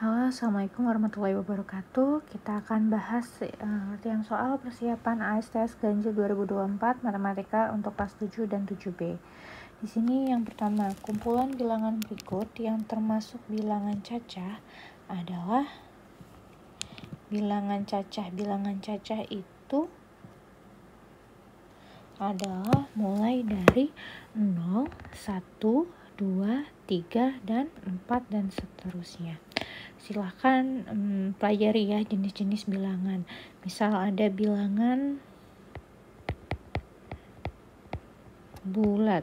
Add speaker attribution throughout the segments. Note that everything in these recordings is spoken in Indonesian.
Speaker 1: Halo, Assalamualaikum warahmatullahi wabarakatuh. Kita akan bahas latihan soal persiapan ASTS Ganjil 2024 Matematika untuk kelas 7 dan 7B. Di sini yang pertama, kumpulan bilangan berikut yang termasuk bilangan cacah adalah bilangan cacah. Bilangan cacah itu adalah mulai dari 0, 1, 2, 3, dan 4, dan seterusnya. Silahkan pelajari ya jenis-jenis bilangan. Misal ada bilangan bulat.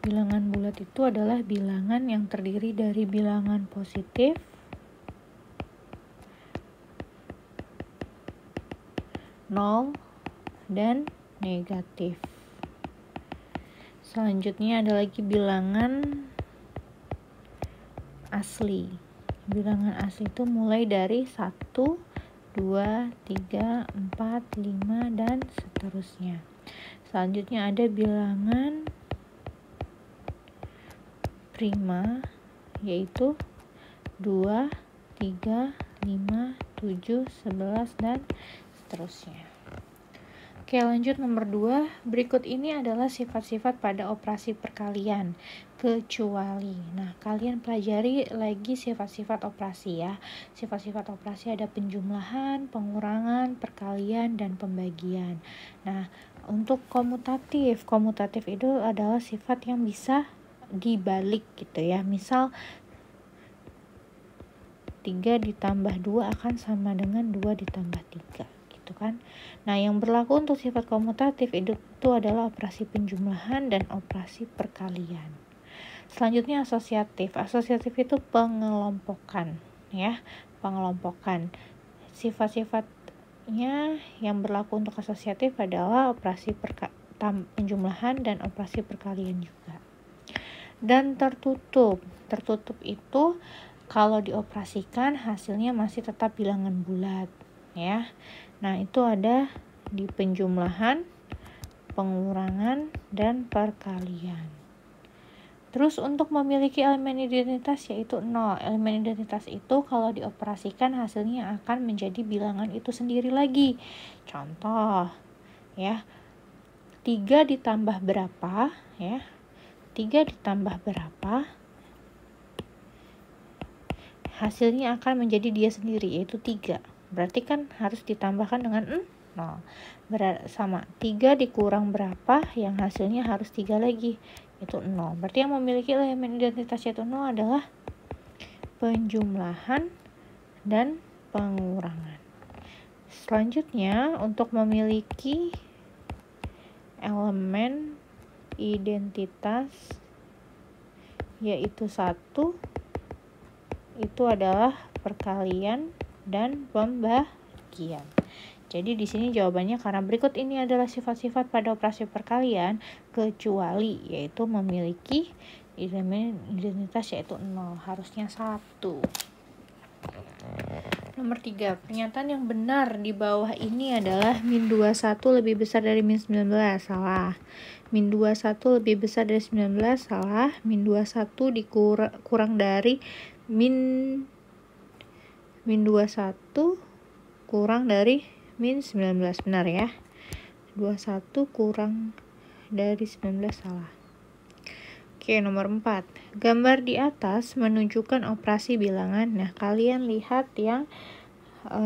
Speaker 1: Bilangan bulat itu adalah bilangan yang terdiri dari bilangan positif, nol, dan negatif. Selanjutnya ada lagi bilangan asli. Bilangan asli itu mulai dari 1, 2, 3, 4, 5, dan seterusnya. Selanjutnya ada bilangan prima, yaitu 2, 3, 5, 7, 11, dan seterusnya. Oke, lanjut nomor 2. Berikut ini adalah sifat-sifat pada operasi perkalian, kecuali. Nah, kalian pelajari lagi sifat-sifat operasi ya. Sifat-sifat operasi ada penjumlahan, pengurangan, perkalian, dan pembagian. Nah, untuk komutatif itu adalah sifat yang bisa dibalik gitu ya. Misal 3 ditambah 2 akan sama dengan 2 ditambah 3. Gitu kan. Nah, yang berlaku untuk sifat komutatif itu adalah operasi penjumlahan dan operasi perkalian. Selanjutnya asosiatif. Asosiatif itu pengelompokan ya, pengelompokan. Sifat-sifatnya yang berlaku untuk asosiatif adalah operasi penjumlahan dan operasi perkalian juga. Dan tertutup. Tertutup itu kalau dioperasikan hasilnya masih tetap bilangan bulat ya. Nah, itu ada di penjumlahan, pengurangan, dan perkalian. Terus untuk memiliki elemen identitas yaitu 0. Elemen identitas itu kalau dioperasikan hasilnya akan menjadi bilangan itu sendiri lagi. Contoh ya, 3 ditambah berapa ya? 3 ditambah berapa? Hasilnya akan menjadi dia sendiri, yaitu 3. Berarti kan harus ditambahkan dengan 0. Sama 3 dikurang berapa, yang hasilnya harus 3 lagi, itu 0. Berarti yang memiliki elemen identitas yaitu 0 adalah penjumlahan dan pengurangan. Selanjutnya, untuk memiliki elemen identitas yaitu 1, itu adalah perkalian dan pembagian. Jadi di sini jawabannya karena berikut ini adalah sifat-sifat pada operasi perkalian kecuali, yaitu memiliki elemen identitas yaitu 0, harusnya 1. Nomor 3, pernyataan yang benar di bawah ini adalah min 21 lebih besar dari min 19, salah. Min 21 lebih besar dari 19, salah. Min 21 kurang dari min 21 kurang dari min 19, benar ya. 21 kurang dari 19, salah. Oke, nomor 4. Gambar di atas menunjukkan operasi bilangan. Nah, kalian lihat yang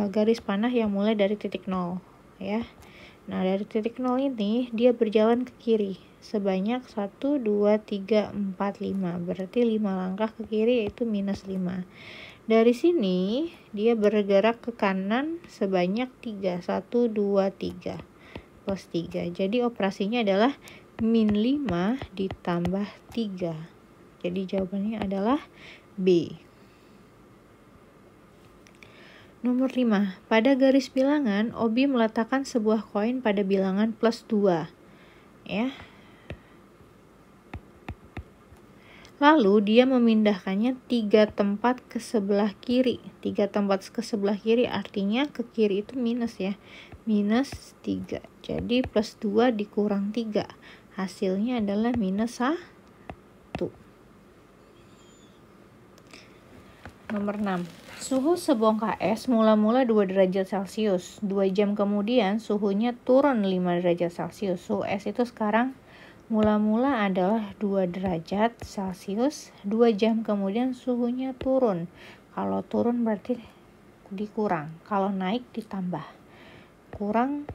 Speaker 1: garis panah yang mulai dari titik 0 ya. Nah, dari titik 0 ini dia berjalan ke kiri sebanyak 1, 2, 3, 4, 5. Berarti 5 langkah ke kiri, yaitu minus 5. Dari sini dia bergerak ke kanan sebanyak 3. 1, 2, 3 plus 3. Jadi operasinya adalah min 5 ditambah 3. Jadi jawabannya adalah B. Nomor 5. Pada garis bilangan, Obi meletakkan sebuah koin pada bilangan plus 2. Ya. Lalu dia memindahkannya 3 tempat ke sebelah kiri. 3 tempat ke sebelah kiri artinya ke kiri itu minus ya. Minus 3. Jadi plus 2 dikurang 3. Hasilnya adalah minus 1. Nomor 6. Suhu sebongkah es mula-mula 2 derajat Celcius. 2 jam kemudian suhunya turun 5 derajat Celcius. Suhu es itu sekarang mula-mula adalah 2 derajat Celcius. 2 jam kemudian suhunya turun. Kalau turun berarti dikurang. Kalau naik ditambah. Kurang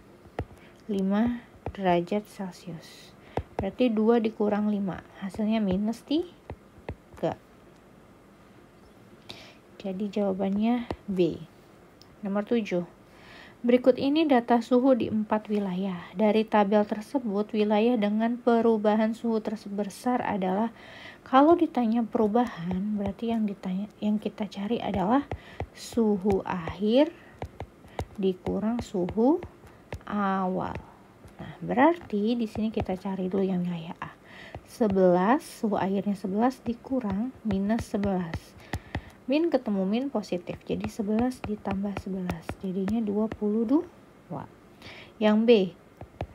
Speaker 1: 5 derajat Celcius. Berarti 2 dikurang 5. Hasilnya minus 3. Jadi jawabannya B. Nomor 7. Berikut ini data suhu di 4 wilayah. Dari tabel tersebut, wilayah dengan perubahan suhu terbesar adalah, kalau ditanya perubahan, berarti yang kita cari adalah suhu akhir dikurang suhu awal. Nah, berarti di sini kita cari dulu yang wilayah A. 11, suhu akhirnya 11 dikurang minus 11. Min ketemu min positif, jadi 11 ditambah 11, jadinya 22. Yang B,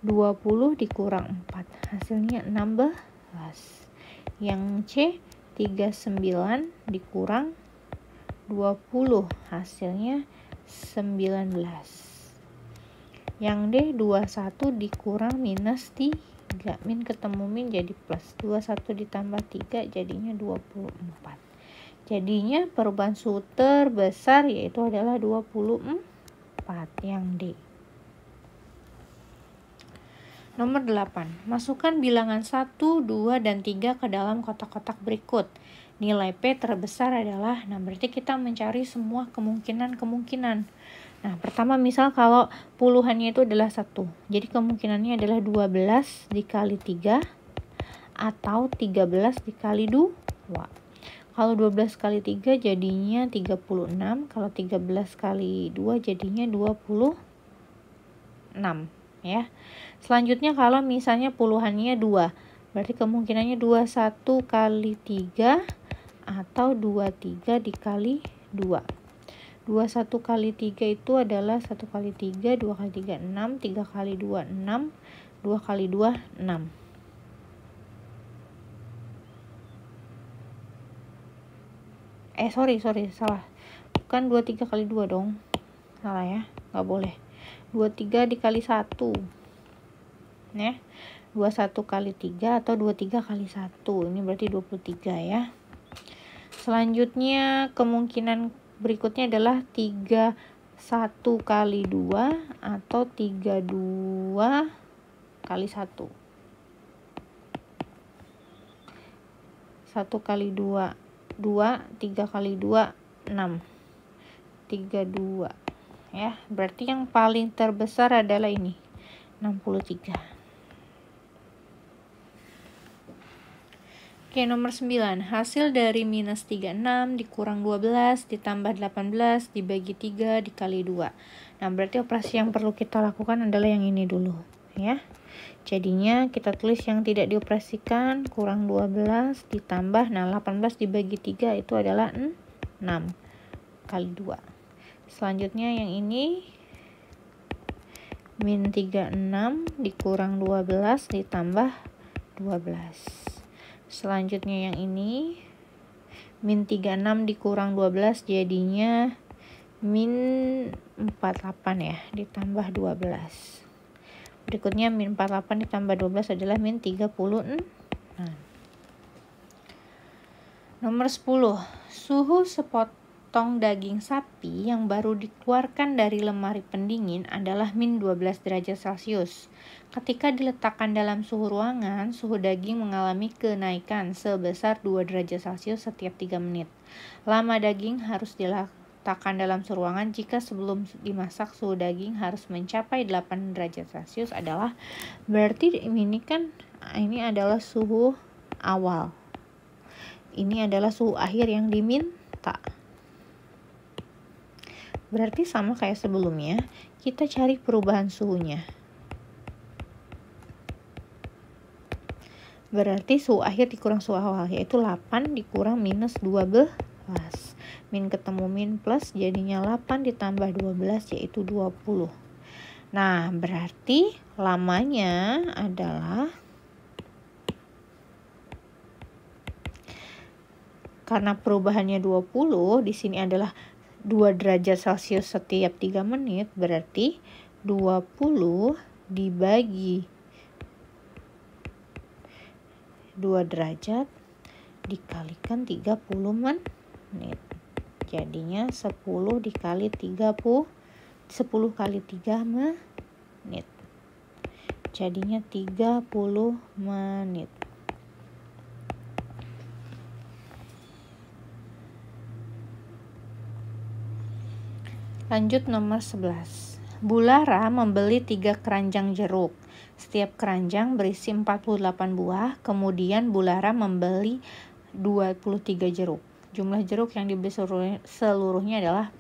Speaker 1: 20 dikurang 4, hasilnya 16. Yang C, 39 dikurang 20, hasilnya 19. Yang D, 21 dikurang minus 3, min ketemu min jadi plus, 21 ditambah 3 jadinya 24. Jadinya perubahan suhu terbesar yaitu adalah 24, yang D. Nomor 8. Masukkan bilangan 1, 2, dan 3 ke dalam kotak-kotak berikut. Nilai P terbesar adalah, nah berarti kita mencari semua kemungkinan. Nah, pertama misal kalau puluhannya itu adalah 1. Jadi kemungkinannya adalah 12 dikali 3 atau 13 dikali 2. Kalau 12 kali 3 jadinya 36, kalau 13 kali 2 jadinya 26, ya. Selanjutnya kalau misalnya puluhannya 2, berarti kemungkinannya 21 kali 3 atau 23 dikali 2. 21 kali 3 itu adalah 1 kali 3, 2 kali 3, 6, 3 kali 2, 6, 2 kali 2, 6. Sorry, salah. Bukan 23 kali 2 dong. Salah ya, nggak boleh. 23 dikali 1. Ya. 21 kali 3 atau 23 kali 1. Ini berarti 23 ya. Selanjutnya kemungkinan berikutnya adalah 31 kali 2 atau 32 kali 1. 1 kali 2, 2, 3 kali 2, 6, 32 ya, berarti yang paling terbesar adalah ini, 63. Oke, nomor 9. Hasil dari minus 36 dikurang 12 ditambah 18 dibagi 3 dikali 2. Nah, berarti operasi yang perlu kita lakukan adalah yang ini dulu ya. Jadinya kita tulis yang tidak dioperasikan, kurang 12 ditambah, nah 18 dibagi 3 itu adalah 6 kali 2. Selanjutnya yang ini min 36 dikurang 12 ditambah 12. Selanjutnya yang ini min 36 dikurang 12 jadinya min 48 ya, ditambah 12. Berikutnya min 48 ditambah 12 adalah min 36. Nomor 10. Suhu sepotong daging sapi yang baru dikeluarkan dari lemari pendingin adalah min 12 derajat Celcius. Ketika diletakkan dalam suhu ruangan, suhu daging mengalami kenaikan sebesar 2 derajat Celcius setiap 3 menit. Lama daging harus diletakkan dalam suhu ruangan jika sebelum dimasak suhu daging harus mencapai 8 derajat Celcius adalah, berarti ini adalah suhu awal. Ini adalah suhu akhir yang diminta. Berarti sama kayak sebelumnya, kita cari perubahan suhunya. Berarti suhu akhir dikurang suhu awal, yaitu 8 dikurang minus 12. Min ketemu min plus, jadinya 8 ditambah 12 yaitu 20. Nah, berarti lamanya adalah karena perubahannya 20, di sini adalah 2 derajat Celcius setiap 3 menit, berarti 20 dibagi 2 derajat dikalikan 30 menit. Jadinya 10 dikali 30, 10 kali 3 menit. Jadinya 30 menit. Lanjut nomor 11. Bu Lara membeli 3 keranjang jeruk. Setiap keranjang berisi 48 buah. Kemudian Bu Lara membeli 23 jeruk. Jumlah jeruk yang dibeli seluruhnya adalah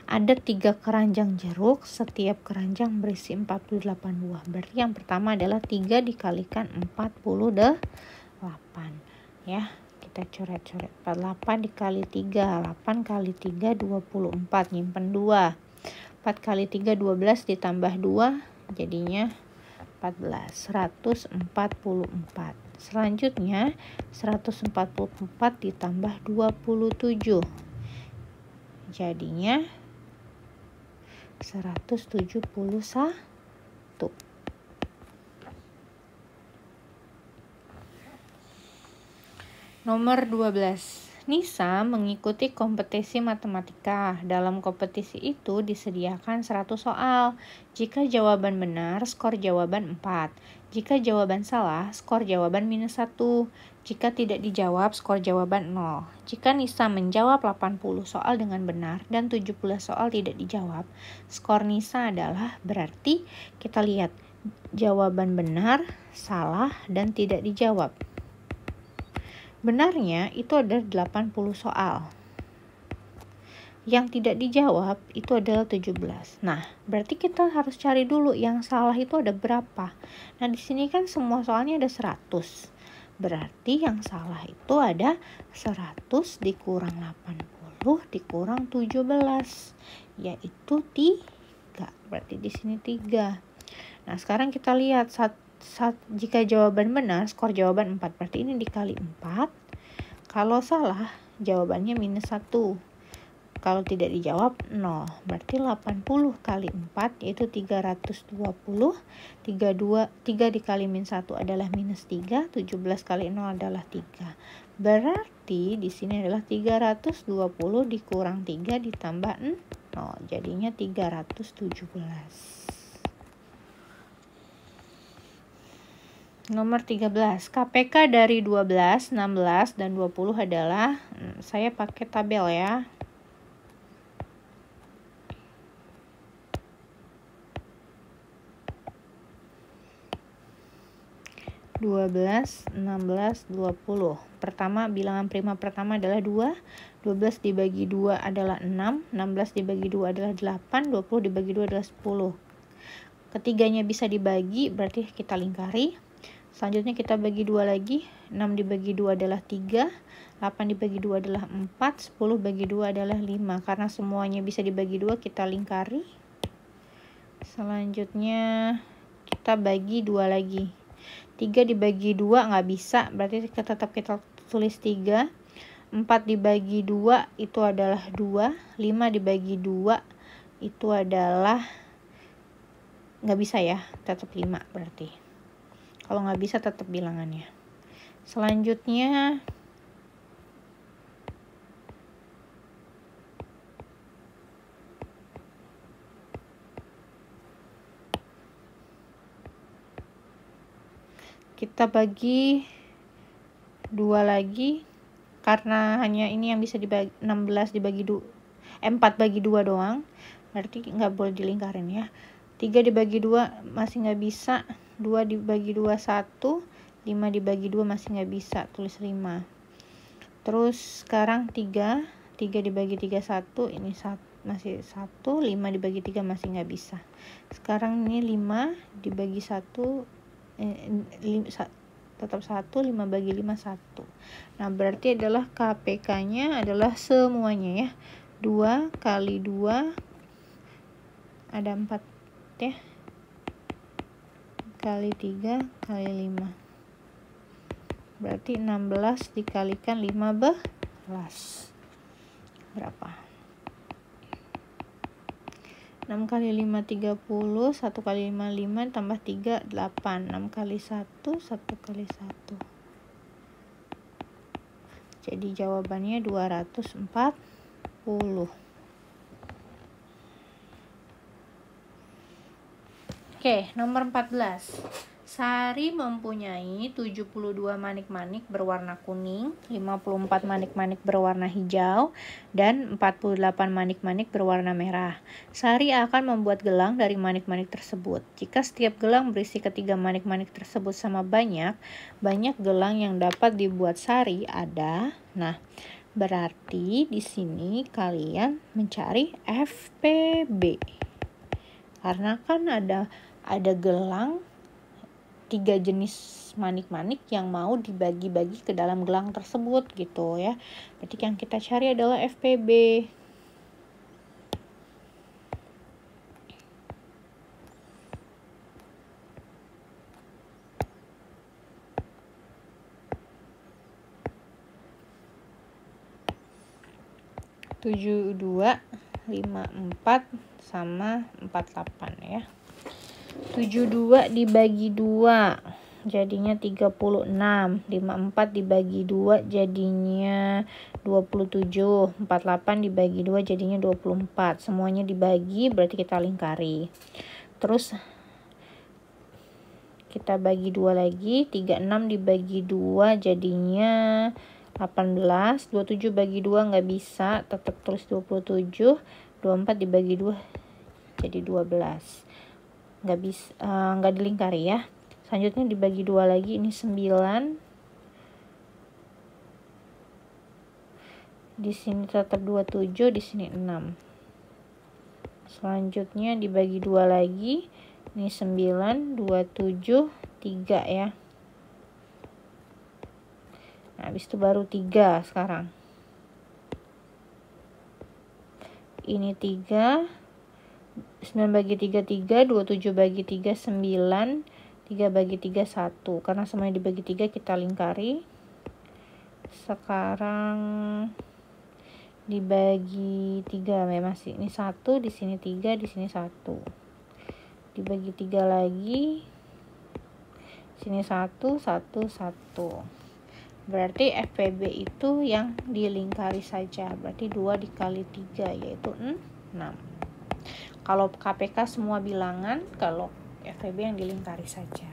Speaker 1: ada 3 keranjang jeruk. Setiap keranjang berisi 48 buah. Berarti yang pertama adalah 3 dikalikan 48. Ya. Kita coret-coret. 48 dikali 3, 8 kali 3 24, nyimpen 2. 4 kali 3 12 ditambah 2 jadinya 14, 144. Selanjutnya 144 ditambah 27 jadinya 171. Nomor 12. Nisa mengikuti kompetisi matematika. Dalam kompetisi itu disediakan 100 soal. Jika jawaban benar, skor jawaban 4. Jika jawaban salah, skor jawaban -1. Jika tidak dijawab, skor jawaban 0. Jika Nisa menjawab 80 soal dengan benar dan 17 soal tidak dijawab, skor Nisa adalah, berarti kita lihat jawaban benar, salah, dan tidak dijawab. Benarnya itu ada 80 soal. Yang tidak dijawab itu adalah 17. Nah, berarti kita harus cari dulu yang salah itu ada berapa. Nah, di sini kan semua soalnya ada 100. Berarti yang salah itu ada 100 dikurang 80 dikurang 17, yaitu 3. Berarti di sini 3. Nah, sekarang kita lihat jika jawaban benar, skor jawaban 4. Berarti ini dikali 4. Kalau salah, jawabannya -1. Kalau tidak dijawab, 0. Berarti 80 kali 4, yaitu 320. 3 dikali -1 adalah -3. 17 kali 0 adalah 3. Berarti di sini adalah 320 dikurang 3 ditambah 0. Jadinya 317. Nomor 13, KPK dari 12, 16, dan 20 adalah, saya pakai tabel ya. (12, 16, 20). Pertama, bilangan prima pertama adalah 2. 12 dibagi 2 adalah 6. 16 dibagi 2 adalah 8. 20 dibagi 2 adalah 10. Ketiganya bisa dibagi, berarti kita lingkari. Selanjutnya kita bagi 2 lagi. 6 dibagi 2 adalah 3. 8 dibagi 2 adalah 4. 10 bagi 2 adalah 5. Karena semuanya bisa dibagi 2, kita lingkari. Selanjutnya kita bagi 2 lagi. 3 dibagi 2 nggak bisa, berarti tetap kita tulis 3. 4 dibagi 2 itu adalah 2. 5 dibagi 2 itu adalah nggak bisa ya, tetap 5 berarti. Kalau nggak bisa tetap bilangannya. Selanjutnya kita bagi 2 lagi, karena hanya ini yang bisa dibagi, 16 dibagi 2, 4 bagi 2 doang, berarti nggak boleh dilingkarin ya. 3 dibagi 2 masih nggak bisa. 2 dibagi 2 1. 5 dibagi 2 masih nggak bisa, tulis 5. Terus sekarang 3 dibagi 3 1, ini masih 1. 5 dibagi 3 masih nggak bisa. Sekarang ini 5 dibagi 1, tetap 1. 5 bagi 5 1. Nah, berarti adalah KPK-nya adalah semuanya ya. 2 kali 2 ada 4 ya. Kali 3 kali 5. Berarti 16 dikalikan 15. Berapa? 6 kali 5 30, 1 kali 5 5 tambah 3 8, 6 kali 1 1 kali 1. Jadi jawabannya 240. Oke, nomor 14. Sari mempunyai 72 manik-manik berwarna kuning, 54 manik-manik berwarna hijau, dan 48 manik-manik berwarna merah. Sari akan membuat gelang dari manik-manik tersebut. Jika setiap gelang berisi ketiga manik-manik tersebut sama banyak gelang yang dapat dibuat Sari ada. Nah, berarti di sini kalian mencari FPB. Karena kan ada gelang 3 jenis manik-manik yang mau dibagi-bagi ke dalam gelang tersebut gitu ya. Berarti yang kita cari adalah FPB. Tujuh, 2, 5, 4 sama 48 ya. 72 dibagi 2 jadinya 36, 54 dibagi 2 jadinya 27, 48 dibagi 2 jadinya 24. Semuanya dibagi berarti kita lingkari. Terus kita bagi 2 lagi, 36 dibagi 2 jadinya 18, 27 bagi 2 nggak bisa, tetap tulis 27, 24 dibagi 2 jadi 12. Nggak bisa, nggak dilingkari ya. Selanjutnya dibagi 2 lagi, ini 9. Di sini tetap 27, di sini 6. Selanjutnya dibagi 2 lagi, ini 9, 27, 3 ya. Nah, habis itu baru 3 sekarang. Ini 3, 9 bagi 3, 3, 27 bagi 3, 9, 3 bagi 3, 1. Karena semuanya dibagi 3, kita lingkari. Sekarang dibagi 3, masih ini 1, di sini 3, di sini 1. Dibagi 3 lagi, sini 1, 1, 1. Berarti FPB itu yang dilingkari saja. Berarti 2 dikali 3 yaitu 6. Kalau KPK semua bilangan, kalau FPB yang dilingkari saja.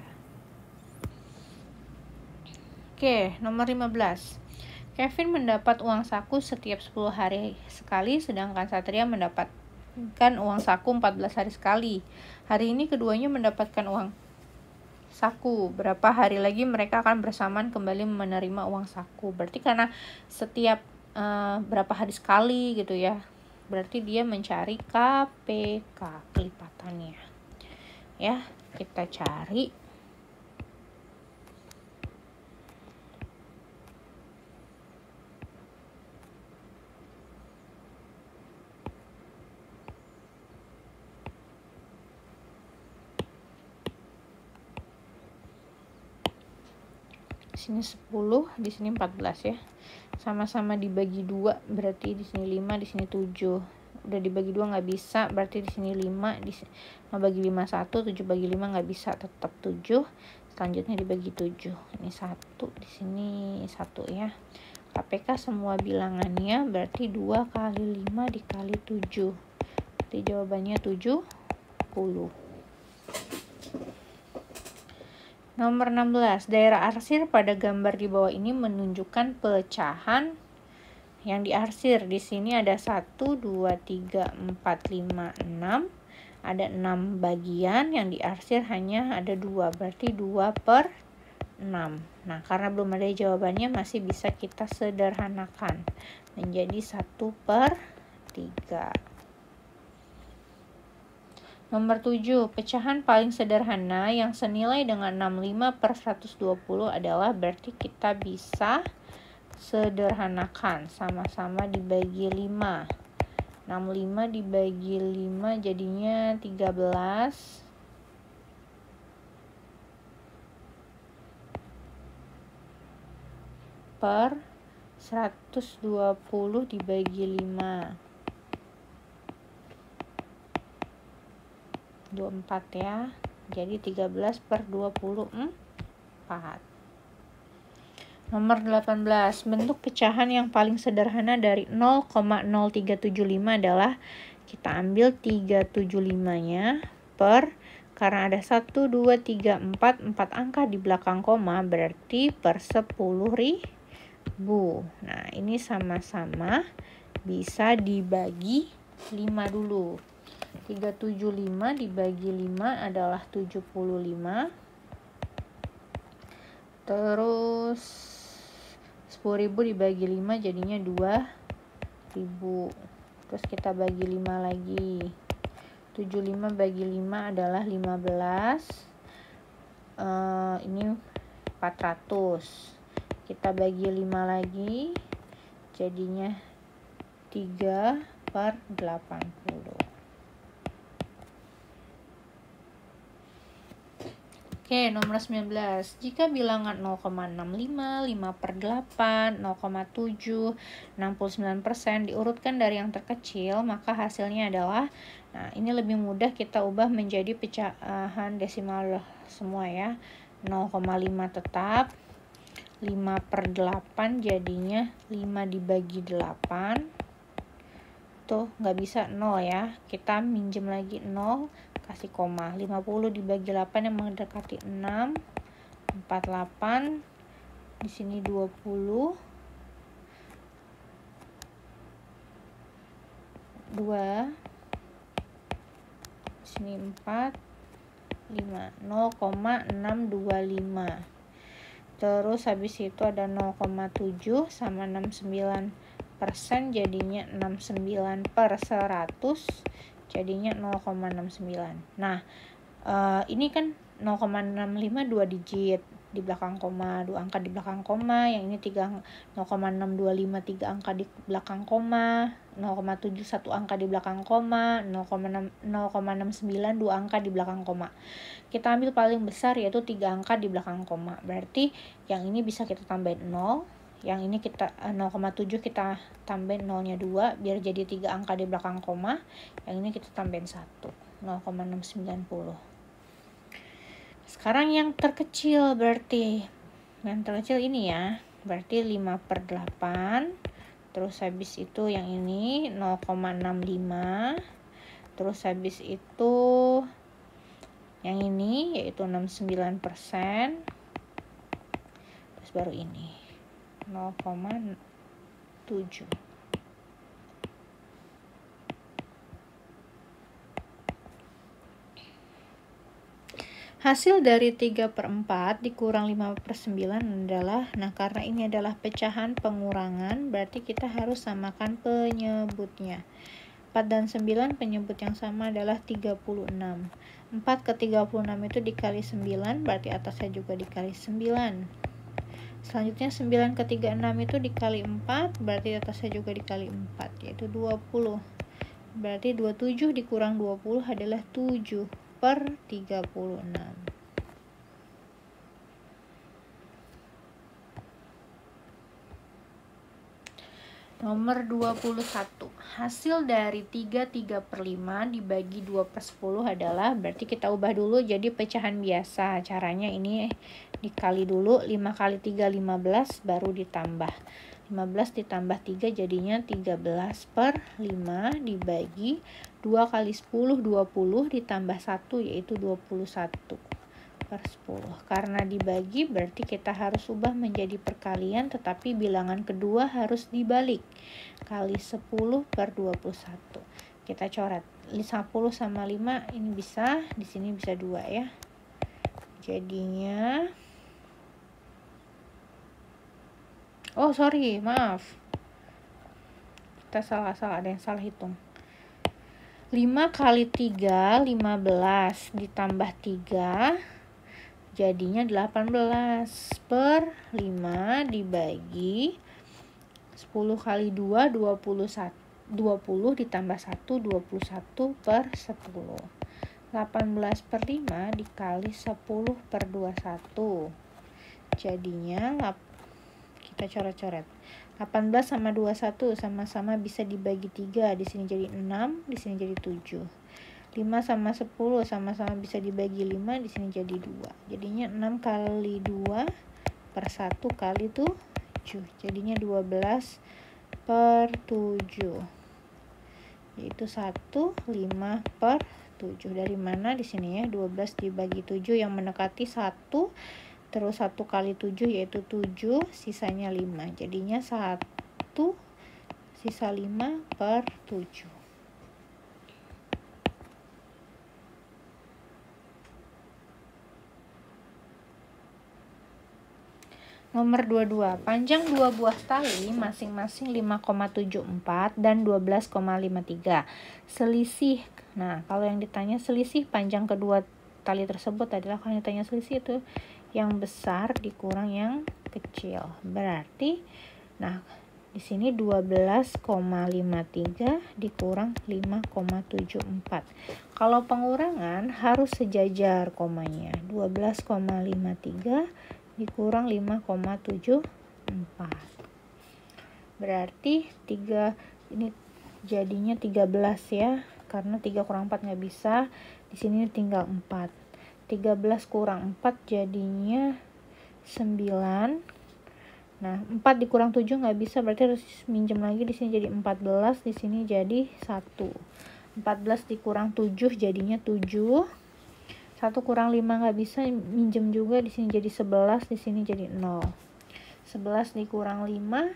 Speaker 1: Oke, nomor 15. Kevin mendapat uang saku setiap 10 hari sekali, sedangkan Satria mendapatkan uang saku 14 hari sekali. Hari ini keduanya mendapatkan uang saku. Berapa hari lagi mereka akan bersamaan kembali menerima uang saku? Berarti karena setiap berapa hari sekali gitu ya. Berarti dia mencari KPK, kelipatannya. Ya, kita cari. Di sini 10, di sini 14 ya. Sama-sama dibagi 2, berarti di sini 5, di sini 7. Udah dibagi 2 nggak bisa, berarti di sini 5, di sini bagi 5 1, 7 bagi 5 nggak bisa, tetap 7. Selanjutnya dibagi 7. Ini 1, di sini 1 ya. KPK semua bilangannya berarti 2 kali 5 dikali 7. Berarti jawabannya 70. Nomor 16, daerah arsir pada gambar di bawah ini menunjukkan pecahan yang diarsir. Di sini ada 1, 2, 3, 4, 5, 6. Ada 6 bagian, yang diarsir hanya ada 2, berarti 2/6. Nah, karena belum ada jawabannya, masih bisa kita sederhanakan menjadi 1/3. Nomor 7, pecahan paling sederhana yang senilai dengan 65/120 adalah, berarti kita bisa sederhanakan, sama-sama dibagi 5. 65 dibagi 5 jadinya 13. Per 120 dibagi 5. 24 ya. Jadi 13/24. Nomor 18. Bentuk pecahan yang paling sederhana dari 0,0375 adalah kita ambil 375-nya per, karena ada 1, 2, 3, 4 angka di belakang koma, berarti per 10.000. Nah, ini sama-sama bisa dibagi 5 dulu. 375 dibagi 5 adalah 75. Terus 10.000 dibagi 5 jadinya 2.000. Terus kita bagi 5 lagi. 75 bagi 5 adalah 15. Ini 400. Kita bagi 5 lagi jadinya 3/80. Oke, nomor 19. Jika bilangan 0,65, 5/8, 0,7, 69% diurutkan dari yang terkecil, maka hasilnya adalah, nah ini lebih mudah kita ubah menjadi pecahan desimal semua ya. 0,5 tetap, 5/8 jadinya 5 dibagi 8. Tuh nggak bisa 0 ya, kita minjem lagi 0, kasih koma. 50 dibagi 8 yang mendekati 6, 48. Di sini 20, 2, di sini 4, 5, 0,625. Terus habis itu ada 0,7 sama 69%, jadinya 69/100, jadinya 0,69. Nah, ini kan 0,65 2 digit di belakang koma, 2 angka di belakang koma. Yang ini 0,625 3 angka di belakang koma, 0,7 1 angka di belakang koma, 0,69 2 angka di belakang koma. Kita ambil paling besar yaitu 3 angka di belakang koma. Berarti yang ini bisa kita tambahin 0. Yang ini kita 0,7 kita tambahin 0-nya 2 biar jadi 3 angka di belakang koma. Yang ini kita tambahin 1, 0,690. Sekarang yang terkecil, berarti yang terkecil ini ya, berarti 5/8. Terus habis itu yang ini 0,65. Terus habis itu yang ini yaitu 69%. Terus baru ini 0,7. Hasil dari 3/4 dikurang 5/9 adalah, nah karena ini adalah pecahan pengurangan, berarti kita harus samakan penyebutnya. 4 dan 9 penyebut yang sama adalah 36. 4 ke 36 itu dikali 9, berarti atasnya juga dikali 9. Selanjutnya 9 ke 36 itu dikali 4, berarti atasnya juga dikali 4, yaitu 20. Berarti 27 dikurang 20 adalah 7/36. Nomor 21. Hasil dari 3/5 dibagi 2/10 adalah, berarti kita ubah dulu jadi pecahan biasa. Caranya ini dikali dulu, 5 kali 3 15, baru ditambah 15 ditambah 3 jadinya 13/5 dibagi 2 kali 10 20 ditambah 1 yaitu 21/10. Karena dibagi berarti kita harus ubah menjadi perkalian, tetapi bilangan kedua harus dibalik, kali 10/21. Kita coret 10 sama 5 ini bisa, di sini bisa 2 ya. Jadinya maaf, kita salah, ada yang salah hitung. 5 kali 3 15 ditambah 3 jadinya 18/5 dibagi 10 kali 2 20 ditambah 1 21/10. 18/5 dikali 10/21 jadinya, kita coret-coret, 18 sama 21 sama-sama bisa dibagi 3, di sini jadi 6, di sini jadi 7. 5 sama 10 sama-sama bisa dibagi 5, di sini jadi 2. Jadinya 6 kali 2 per 1 kali 7. Jadinya 12 per 7. Yaitu 1, 5 per 7. Dari mana di sini ya? 12 dibagi 7 yang mendekati 1. Terus 1 kali 7 yaitu 7, sisanya 5. Jadinya 1, sisa 5 per 7. Nomor 22. Panjang dua buah tali masing-masing 5,74 dan 12,53. Selisih. Nah, kalau yang ditanya selisih panjang kedua tali tersebut adalah, kalau yang ditanya selisih itu yang besar dikurang yang kecil. Berarti nah, di sini 12,53 dikurang 5,74. Kalau pengurangan harus sejajar komanya. 12,53 dikurang 5,74. Berarti 3 ini jadinya 13 ya. Karena 3 kurang 4 nggak bisa. Di sini tinggal 4. 13 kurang 4 jadinya 9. Nah, 4 dikurang 7 nggak bisa, berarti harus minjem lagi. Di sini jadi 14, di sini jadi 1. 14 dikurang 7 jadinya 7. 1 kurang 5 nggak bisa, minjem juga. Di sini jadi 11, di sini jadi 0. 11 dikurang 5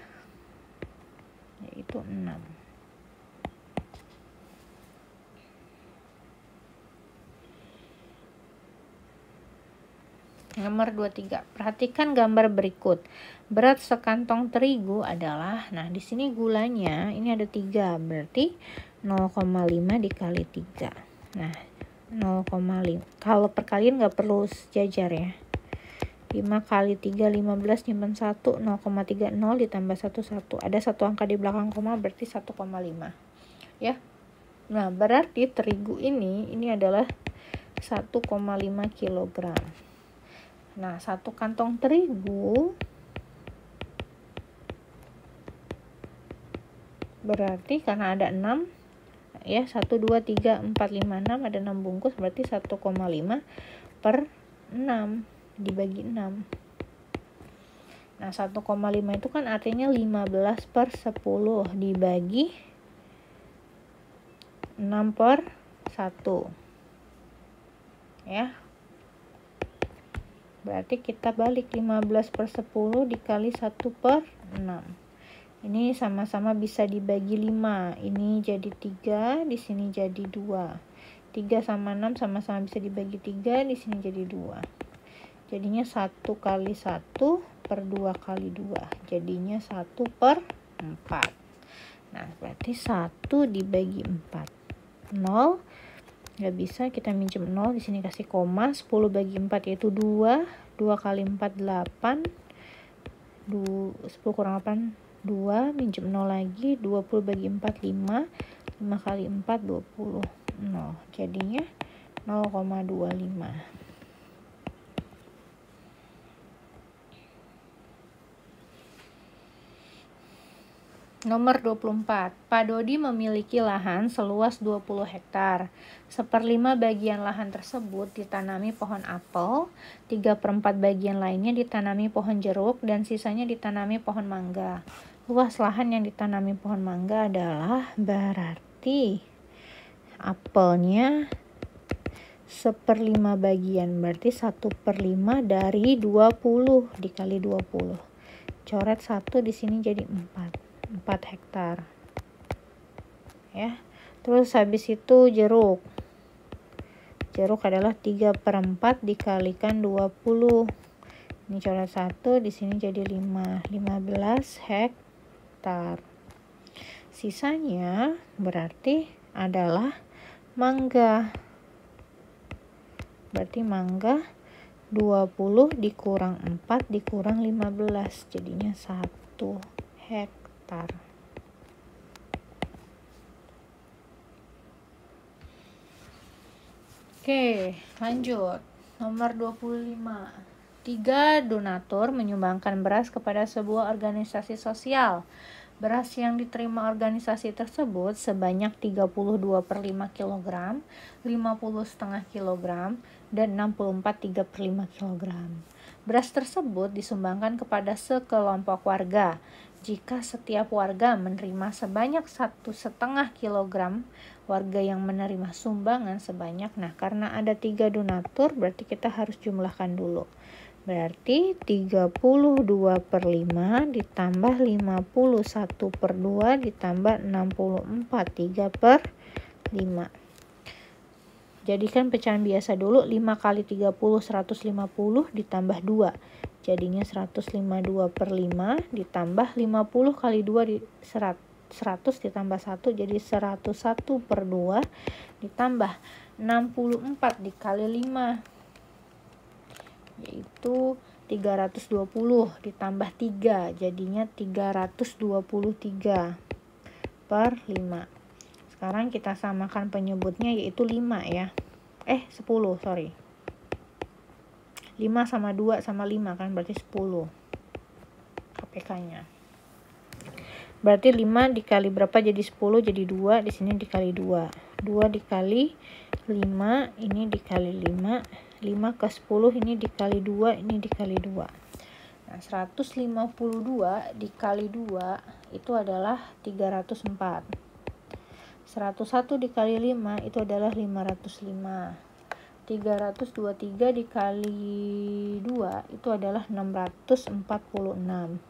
Speaker 1: yaitu 6. Nomor 23. Perhatikan gambar berikut. Berat sekantong terigu adalah, nah di sini gulanya ini ada 3, berarti 0,5 dikali 3. Nah, 0,5. Kalau perkalian nggak perlu sejajar ya. 5 kali 3, 15, nyimpen 1, 0,30 ditambah 1, 1. Ada satu angka di belakang koma, berarti 1,5. Ya. Nah, berarti terigu ini adalah 1,5 kg. Nah, 1 kantong terigu berarti karena ada 6 ya, 1, 2, 3, 4, 5, 6, ada 6 bungkus, berarti 1,5 per 6 dibagi 6. Nah, 1,5 itu kan artinya 15 per 10 dibagi 6 per 1 ya. Berarti kita balik 15 per 10 dikali 1 per 6. Ini sama-sama bisa dibagi 5. Ini jadi 3, di sini jadi 2. 3 sama 6 sama-sama bisa dibagi 3, di sini jadi 2. Jadinya 1 kali 1 per 2 kali 2. Jadinya 1 per 4. Nah, berarti 1 dibagi 4. 0. Nggak bisa, kita minjem 0, di sini kasih koma. 10 bagi 4 yaitu 2. 2 kali 4 8. 10 kurang 8 2, minjem 0 lagi. 20 bagi 4 5. 5 kali 4 20. 0. Jadinya 0,25. Nomor 24. Pak Dodi memiliki lahan seluas 20 hektar. 1/5 bagian lahan tersebut ditanami pohon apel, 3/4 bagian lainnya ditanami pohon jeruk, dan sisanya ditanami pohon mangga. Luas lahan yang ditanami pohon mangga adalah, berarti apelnya 1/5 bagian, berarti 1/5 dari 20 dikali 20. Coret 1, di sini jadi 4 hektar ya. Terus habis itu jeruk adalah 3/4 dikalikan 20. Ini coret 1, di sini jadi 15 hektar. Sisanya berarti adalah mangga. Berarti mangga 20 dikurang 4 dikurang 15, jadinya 1 hektar. Oke, lanjut. Nomor 25. 3 donatur menyumbangkan beras kepada sebuah organisasi sosial. Beras yang diterima organisasi tersebut sebanyak 32/5 kg, 50,5 kg, dan 64 3/5 kg. Beras tersebut disumbangkan kepada sekelompok warga. Jika setiap warga menerima sebanyak 1,5 kg, warga yang menerima sumbangan sebanyak, karena ada 3 donatur, berarti kita harus jumlahkan dulu. Berarti 32/5 ditambah 51/2 ditambah 64 3/5. Jadikan pecahan biasa dulu. 5 kali 30 150 ditambah 2. Jadinya 152/5 ditambah 50 kali 2 100 ditambah 1 jadi 101/2 ditambah 64 dikali 5 yaitu 320 ditambah 3 jadinya 323/5. Sekarang kita samakan penyebutnya yaitu 5 ya. 10 sorry. 5 sama 2 sama 5 kan berarti 10 KPK-nya. Berarti 5 dikali berapa jadi 10 jadi 2, di sini dikali 2. 2 dikali 5 ini dikali 5. 5 ke 10 ini dikali 2, ini dikali 2. 152 dikali 2 itu adalah 304. 101 dikali 5 itu adalah 505. 323 dikali 2 itu adalah 646.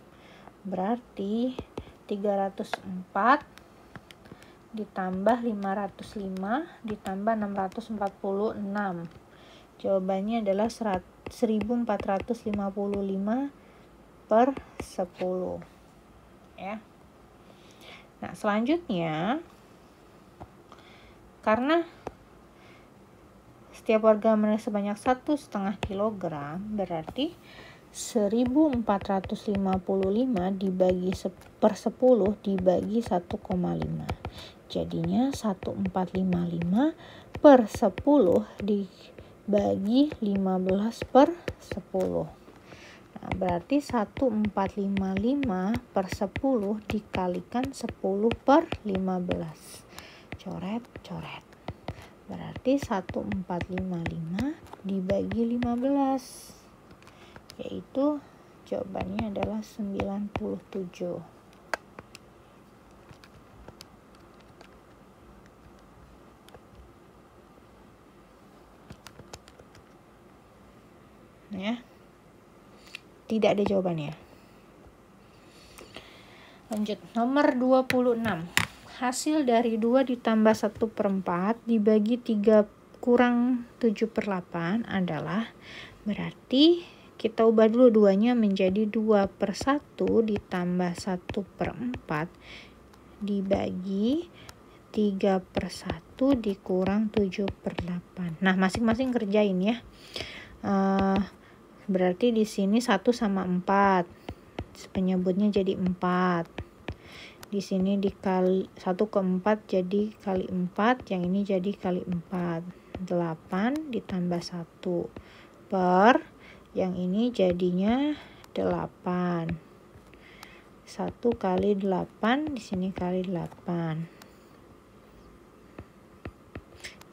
Speaker 1: Berarti 304 ditambah 505 ditambah 646. Jawabannya adalah 1455/10 ya. Selanjutnya karena setiap warga menerima sebanyak 1,5 kg, berarti 1455 dibagi per 10 dibagi 1,5. Jadinya 1455 per 10 dibagi 15/10. Berarti 1455 per 10 dikalikan 10/15. Coret. Berarti 1455 dibagi 15. Yaitu jawabannya adalah 97. Ya. Tidak ada jawabannya. Lanjut, nomor 26. Hasil dari 2 ditambah 1/4 dibagi 3 kurang 7/8 adalah, berarti kita ubah dulu 2-nya menjadi 2/1 ditambah 1/4 dibagi 3/1 dikurang 7/8. Masing-masing kerjain ya. Berarti di sini 1 sama 4. Penyebutnya jadi 4. Di sini dikali 1 ke 4 jadi kali 4, yang ini jadi kali 4. 8 ditambah 1 per yang ini jadinya 8. 1 kali 8 di sini kali 8.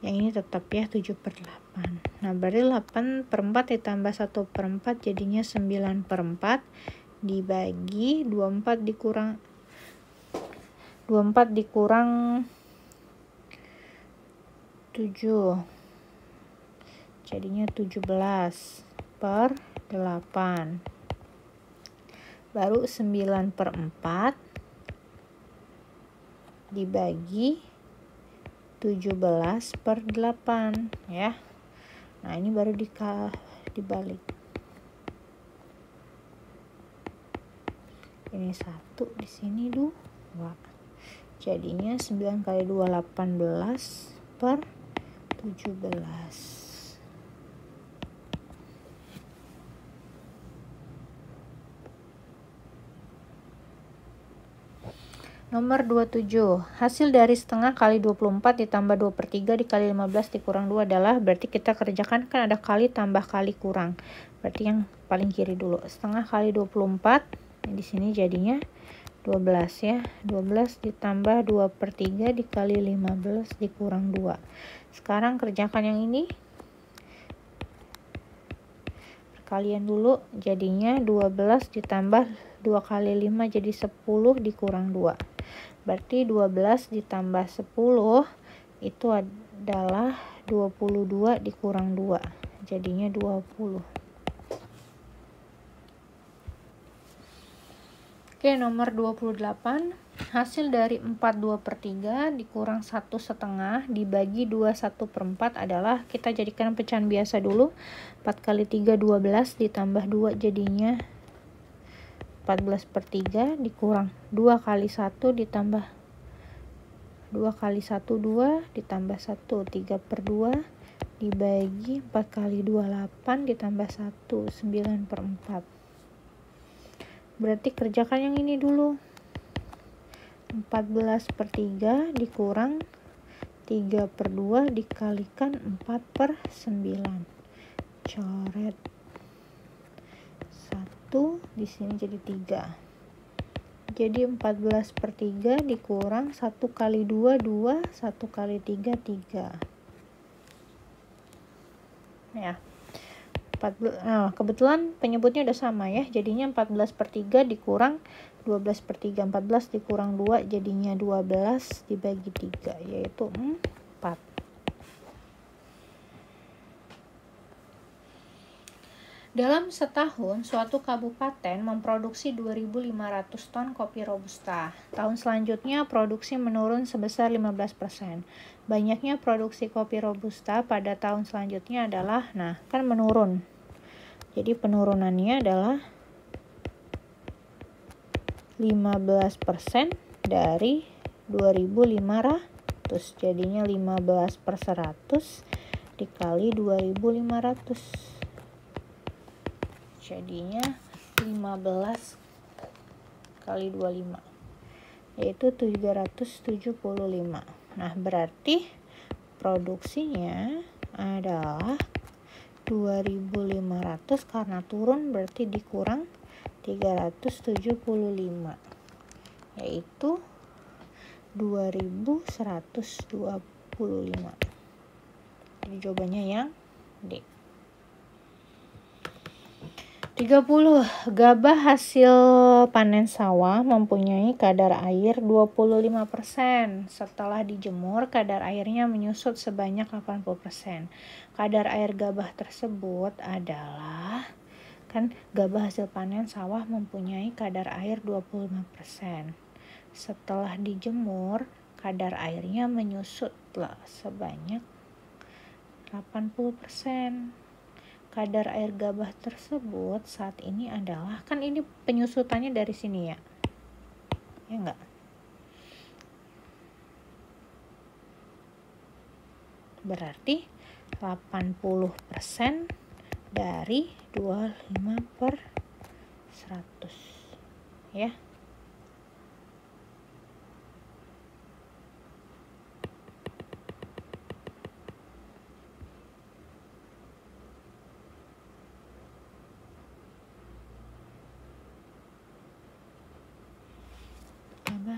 Speaker 1: Yang ini tetap ya 7/8. Berarti 8/4 ditambah 1/4 jadinya 9/4 dibagi 24 dikurang 7 jadinya 17/8. Baru 9/4 dibagi 17/8 ya. Ini baru dibalik. Ini 1, di sini 2. Jadinya 9 kali 2 18/17. Nomor 27. Hasil dari setengah kali 24 ditambah 2/3 dikali 15 dikurang 2 adalah, berarti kita kerjakan kan ada kali tambah kali kurang. Berarti yang paling kiri dulu. Setengah kali 24, di sini jadinya 12 ya. 12 ditambah 2/3 dikali 15 dikurang 2. Sekarang kerjakan yang ini. Perkalian dulu, jadinya 12 ditambah 2 kali 5 jadi 10 dikurang 2. Berarti 12 ditambah 10 itu adalah 22 dikurang 2. Jadinya 20. Oke, nomor 28. Hasil dari 4/2/3 dikurang 1/2 dibagi 21/4 adalah, kita jadikan pecahan biasa dulu. 4 kali 3 12 ditambah 2 jadinya 14/3 dikurang 2 kali 1 ditambah 2 kali 1 2 ditambah 1 3/2 dibagi 4 kali 2 8 ditambah 1 9/4. Berarti kerjakan yang ini dulu. 14/3 dikurang 3/2 dikalikan 4/9. Coret 1, di sini jadi 3. Jadi 14/3 dikurang 1 kali 2 2, 1 kali 3 3. Ya. Kebetulan penyebutnya udah sama ya, jadinya 14/3 dikurang 12/3. 14 dikurang 2 jadinya 12 dibagi 3 yaitu 4. Dalam setahun, suatu kabupaten memproduksi 2.500 ton kopi robusta. Tahun selanjutnya produksi menurun sebesar 15%. Banyaknya produksi kopi robusta pada tahun selanjutnya adalah, kan menurun. Jadi penurunannya adalah 15% dari 2.500. Jadinya 15/100 dikali 2.500. Jadinya 15 kali 25 yaitu 375. Nah, berarti produksinya adalah 2.500 karena turun berarti dikurang 375 yaitu 2.125. Jadi jawabannya yang D. 30. Gabah hasil panen sawah mempunyai kadar air 25%. Setelah dijemur, kadar airnya menyusut sebanyak 80%. Kadar air gabah tersebut adalah, kan gabah hasil panen sawah mempunyai kadar air 25%. Setelah dijemur, kadar airnya menyusut sebanyak 80%. Kadar air gabah tersebut saat ini adalah, kan ini penyusutannya dari sini ya enggak? Berarti 80% dari 25/100 ya.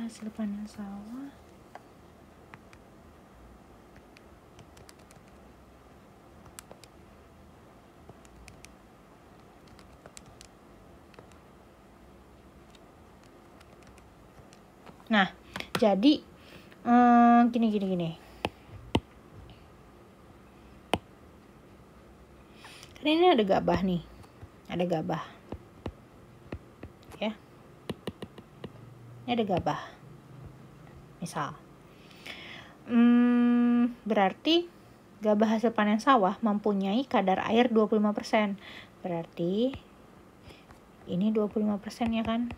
Speaker 1: Hasil panen sawah jadi gini. Kan ini ada gabah nih. Ada gabah. Ya. Ini ada gabah. Misal. Berarti gabah hasil panen sawah mempunyai kadar air 25%. Berarti ini 25% ya kan?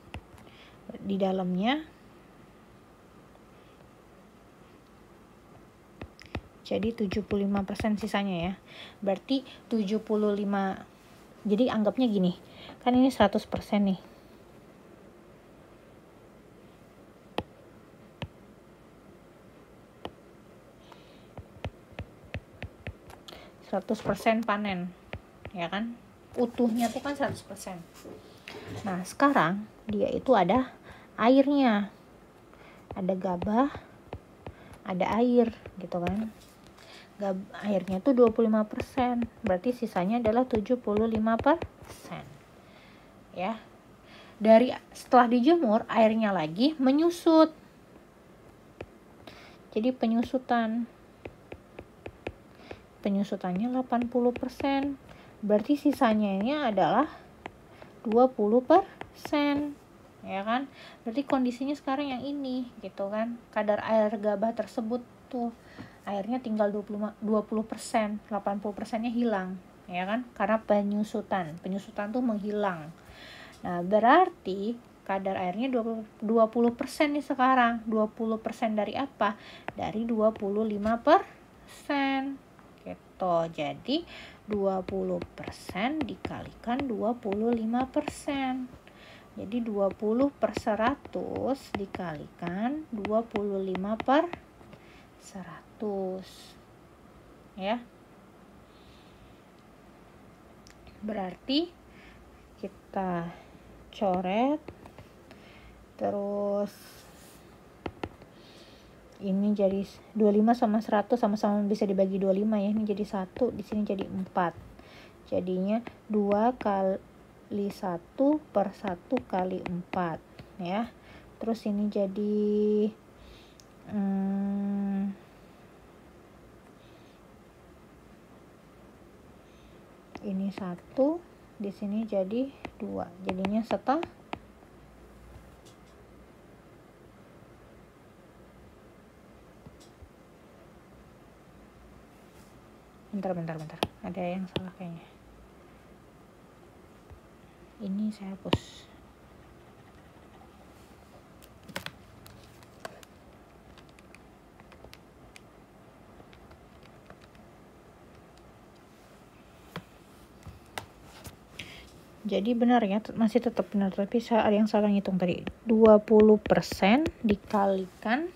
Speaker 1: Di dalamnya jadi 75% sisanya ya. Berarti 75. Jadi anggapnya gini. Kan ini 100% nih. 100% panen. Ya kan? utuhnya tuh kan 100%. Nah sekarang dia itu ada airnya, ada gabah, ada air gitu kan. Airnya tuh 25%, berarti sisanya adalah 75%. Ya. Setelah dijemur, airnya lagi menyusut. Jadi penyusutannya 80%. Berarti sisanya ini adalah 20%. Ya kan? Berarti kondisinya sekarang yang ini gitu kan. Kadar air gabah tersebut tuh airnya tinggal 20%, 80%-nya hilang, ya kan? Karena penyusutan tuh menghilang. Nah, berarti kadar airnya 20% nih sekarang. 20% dari apa? Dari 25%. Gitu. Jadi 20% dikalikan 25%. Jadi 20/100 dikalikan 25/100. Ya. Berarti kita coret, terus ini jadi 25 sama 100 sama-sama bisa dibagi 25 ya. Ini jadi 1, di sini jadi 4. Jadinya 2 kali 1 per 1 kali 4 ya. Terus ini jadi ini 1, di sini jadi 2. Jadinya setengah. Bentar. Ada yang salah kayaknya. Ini saya hapus. Jadi benar ya, masih tetap benar, tapi ada yang salah ngitung tadi. 20% dikalikan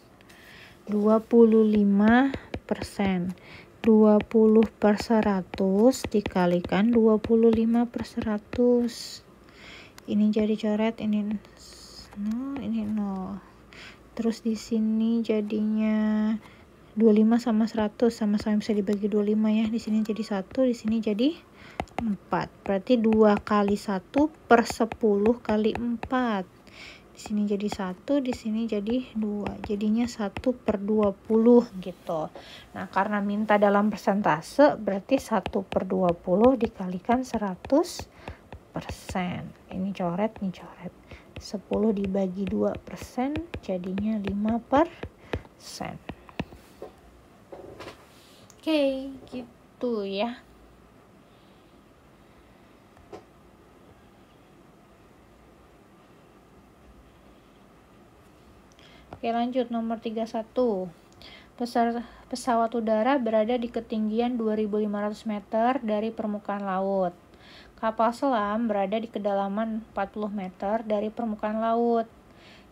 Speaker 1: 25%. 20/100 dikalikan 25/100. Ini jadi coret, ini 0, ini 0. Terus di sini jadinya 25 sama 100 sama-sama bisa dibagi 25 ya. Di sini jadi 1, di sini jadi 4. Berarti 2 kali 1 per 10 kali 4. Di sini jadi 1, di sini jadi 2. Jadinya 1/20 gitu. Nah, karena minta dalam persentase, berarti 1/20 dikalikan 100%. Ini coret, ini coret. 10 dibagi 2%, jadinya 5%. Oke, gitu ya. Oke, lanjut nomor 31. Pesawat udara berada di ketinggian 2.500 meter dari permukaan laut. Kapal selam berada di kedalaman 40 meter dari permukaan laut.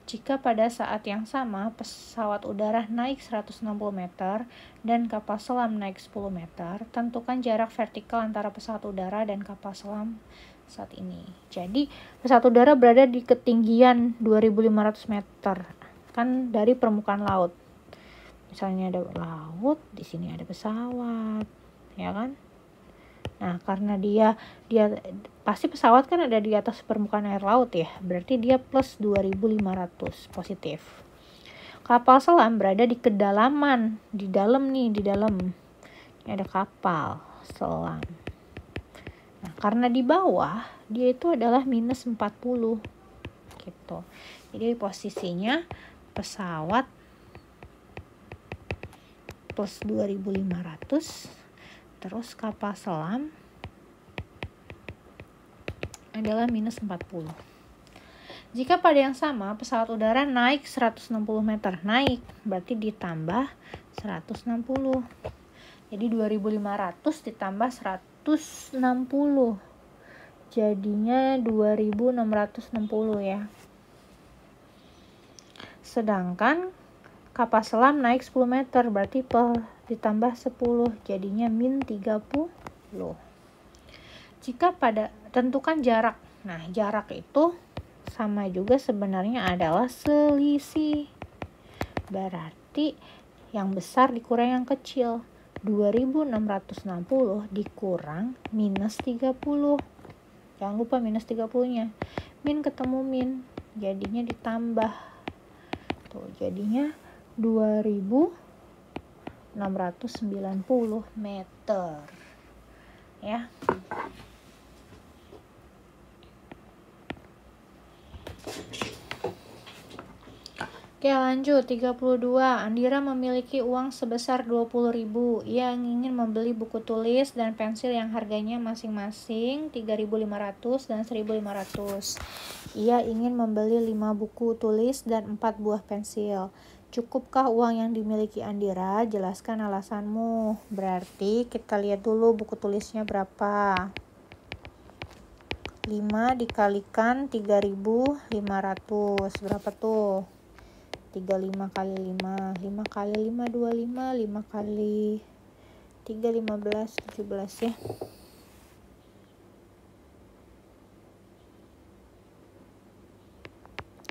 Speaker 1: Jika pada saat yang sama pesawat udara naik 160 meter dan kapal selam naik 10 meter, tentukan jarak vertikal antara pesawat udara dan kapal selam saat ini. Jadi, pesawat udara berada di ketinggian 2.500 meter kan dari permukaan laut. Misalnya ada laut, di sini ada pesawat, ya kan? Nah, karena dia pasti pesawat kan ada di atas permukaan air laut ya, berarti dia plus 2.500 positif. Kapal selam berada di kedalaman, di dalam. Ini ada kapal selam. Nah, karena di bawah dia itu adalah minus 40 gitu. Jadi posisinya pesawat plus 2.500, terus kapal selam adalah minus 40. Jika pada yang sama pesawat udara naik 160 meter, naik berarti ditambah 160. Jadi 2.500 ditambah 160. Jadinya 2.660 ya. Sedangkan kapal selam naik 10 meter, berarti ditambah 10, jadinya min 30. Jika pada tentukan jarak. Nah, jarak itu sama juga sebenarnya adalah selisih. Berarti yang besar dikurang yang kecil. 2660 dikurang minus 30. Jangan lupa minus 30-nya. Min ketemu min, jadinya ditambah. Tuh, jadinya 2690 meter. Ya. Oke, lanjut. 32. Andira memiliki uang sebesar 20.000. Ia ingin membeli buku tulis dan pensil yang harganya masing-masing 3.500 dan 1.500. Ia ingin membeli 5 buku tulis dan 4 buah pensil. Cukupkah uang yang dimiliki Andira? Jelaskan alasanmu. Berarti kita lihat dulu buku tulisnya berapa. 5 dikalikan 3.500. Berapa tuh? 35 kali 5. 5 kali 5, 25. 5 kali 3, 15, 17 ya.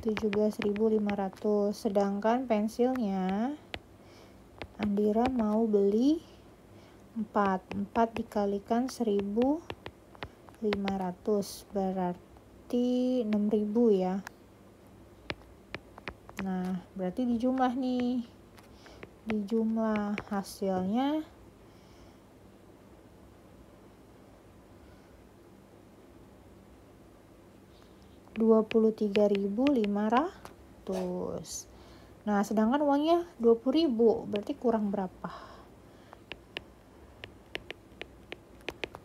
Speaker 1: 17.500. Sedangkan pensilnya Andira mau beli 4. 4 dikalikan 1.500. Berarti 6.000 ya. Nah, berarti dijumlah nih. Dijumlah hasilnya 23.500. Nah, sedangkan uangnya 20.000, berarti kurang berapa?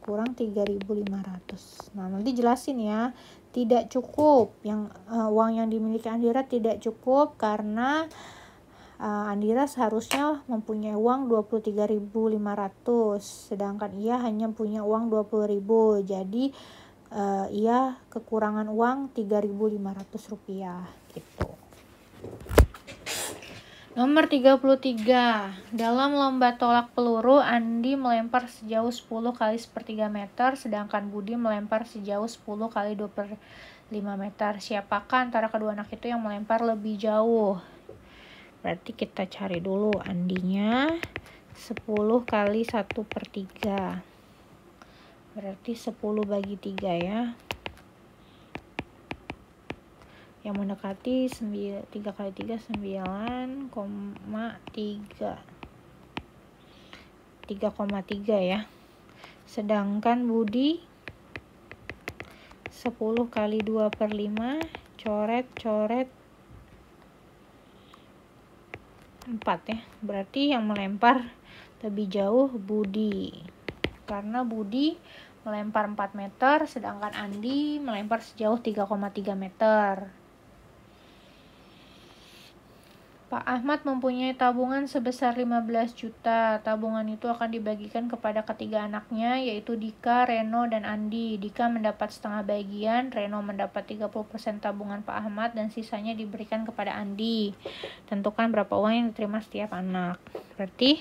Speaker 1: Kurang 3.500. Nah, nanti jelasin ya. Tidak cukup, uang yang dimiliki Andira tidak cukup karena Andira seharusnya mempunyai uang 23.500, sedangkan ia hanya punya uang 20.000. Jadi ia kekurangan uang 3.500 rupiah gitu. Nomor 33. Dalam lomba tolak peluru, Andi melempar sejauh 10 kali 1/3 meter, sedangkan Budi melempar sejauh 10 kali 2/5 meter. Siapakah antara kedua anak itu yang melempar lebih jauh? Berarti kita cari dulu Andinya. 10 kali 1/3. Berarti 10 bagi 3 ya. Yang mendekati 3 kali 3 9,3 3,3 ya. Sedangkan Budi 10 kali 2/5 coret 4 ya. Berarti yang melempar lebih jauh Budi, karena Budi melempar 4 meter sedangkan Andi melempar sejauh 3,3 meter. Pak Ahmad mempunyai tabungan sebesar 15 juta. Tabungan itu akan dibagikan kepada ketiga anaknya, yaitu Dika, Reno, dan Andi. Dika mendapat setengah bagian, Reno mendapat 30% tabungan Pak Ahmad, dan sisanya diberikan kepada Andi. Tentukan berapa uang yang diterima setiap anak. Berarti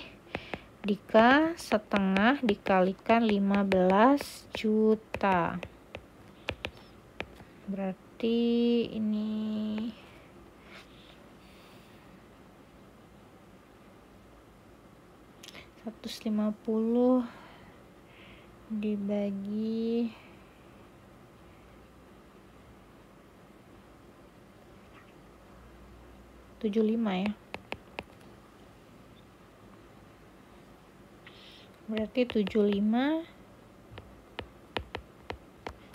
Speaker 1: Dika setengah dikalikan 15 juta. Berarti ini 150 dibagi 75 ya. Berarti 75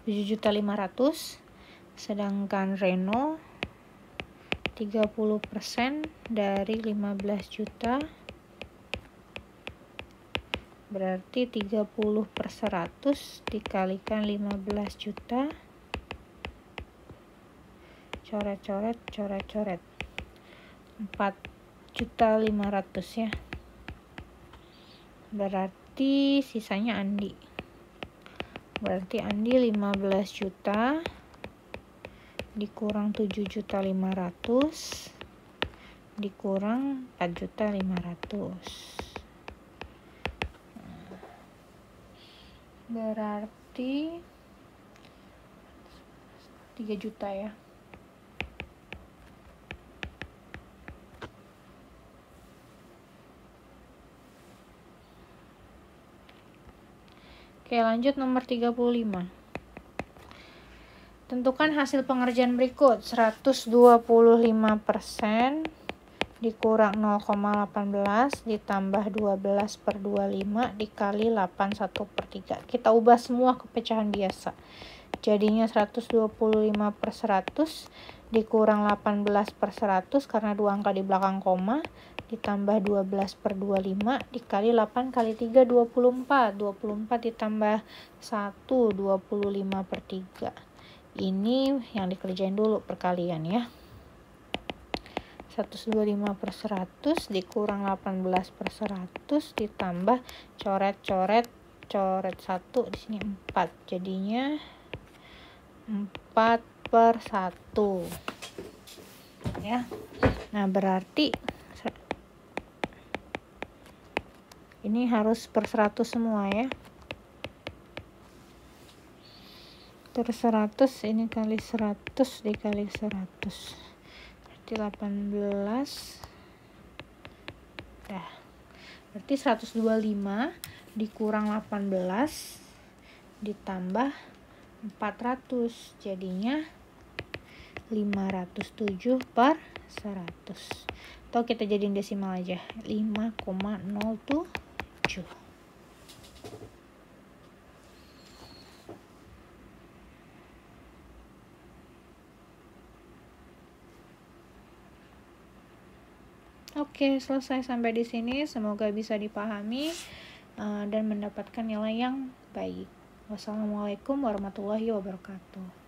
Speaker 1: 7.500.000, sedangkan Reno 30% dari 15 juta. Berarti 30/100 dikalikan 15 juta. Coret 4.500.000 ya. Berarti sisanya Andi. Berarti Andi 15 juta dikurang 7.500.000 dikurang 4.500.000. Berarti berarti 3 juta ya. Oke, lanjut nomor 35. Tentukan hasil pengerjaan berikut. 125% dikurang 0,18 ditambah 12/25 dikali 81/3. Kita ubah semua ke pecahan biasa. Jadinya 125/100 dikurang 18/100 karena 2 angka di belakang koma, ditambah 12/25 dikali 8 kali 3 24. 24 ditambah 1 25/3. Ini yang dikerjain dulu perkalian ya. 125/100 dikurang 18/100 ditambah coret 1 di sini 4. Jadinya 4/1 ya. Nah, berarti ini harus per 100 semua ya. Per 100 ini kali 100 dikali 100 berarti 18. Dah. Berarti 125 dikurang 18 ditambah 400 jadinya 507/100. Atau kita jadiin desimal aja, 5,07. Oke, selesai sampai di sini. Semoga bisa dipahami dan mendapatkan nilai yang baik. Wassalamualaikum warahmatullahi wabarakatuh.